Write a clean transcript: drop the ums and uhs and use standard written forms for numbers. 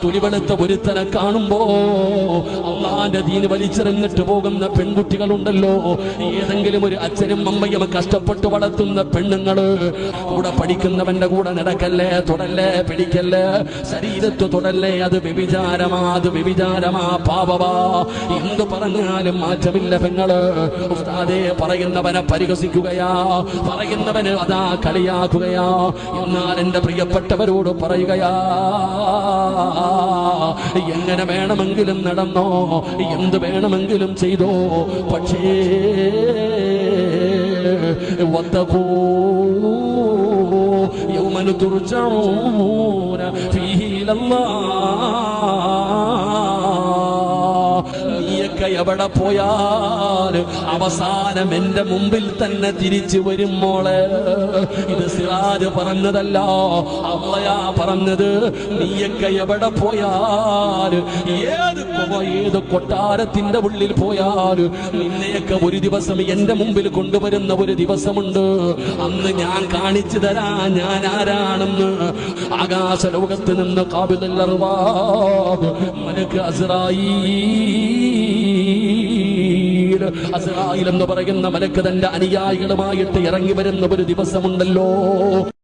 തുലിവെളുത്ത ഒരുത്തനെ കാണുമ്പോ അള്ളാന്റെ ദീന് വലിച്ചെറിഞ്ഞിട്ട് പോകുന്ന പെൺകുട്ടികളുണ്ടല്ലോ, ഏതെങ്കിലും ഒരു അച്ഛനും അമ്മയും കഷ്ടപ്പെട്ട് വളർത്തുന്ന പെണ്ണുങ്ങള്, കൂടെ പഠിക്കുന്നവന്റെ കൂടെ നടക്കല്ലേ, തൊടല്ലേ, പിടിക്കല്ലേ, ശരീരത്ത് തൊടല്ലേ, അത് വ്യഭിചാരമാ, അത് വ്യഭിചാരമാ, പാപവാ. എന്ത് പറഞ്ഞാലും മാറ്റമില്ല പെങ്ങള്. ഉസ്താദേ പറയുന്നവനെ പരിഹസിക്കുകയാ, പറയുന്നവന് അതാ കളിയാക്കുകയാ. എന്നാൽ എന്റെ പ്രിയപ്പെട്ടവരോട് പറയുകയാ, എങ്ങനെ വേണമെങ്കിലും നടന്നോ, എന്ത് വേണമെങ്കിലും ചെയ്തോ, പക്ഷേ വത്തഖൂ യൗമൻ തുർജഊന ഫീഹി ഇലല്ലാഹ്. നീയൊക്കെ എവിടെ പോയാലും അവസാനം എന്റെ മുമ്പിൽ തന്നെ തിരിച്ചു വരും മോളെ. ഇത് സിറാജ് പറഞ്ഞതല്ല, അള്ളയാ പറഞ്ഞത്. നീയൊക്കെ എവിടെ പോയാലും, ഏത് കൊട്ടാരത്തിന്റെ ഉള്ളിൽ പോയാലും നിന്നെയൊക്കെ ഒരു ദിവസം എന്റെ മുമ്പിൽ കൊണ്ടുവരുന്ന ഒരു ദിവസമുണ്ട്. അന്ന് ഞാൻ കാണിച്ചു തരാ ഞാൻ ആരാണെന്ന്. ആകാശ ലോകത്ത് നിന്ന് ഖാബിദുൽ അർവാഹ് മലക്ക് അസ്റായീൽ എന്ന് പറയുന്ന മലക്ക് തന്റെ അനുയായികളുമായിട്ട് ഇറങ്ങി വരുന്ന ഒരു ദിവസമുണ്ടല്ലോ.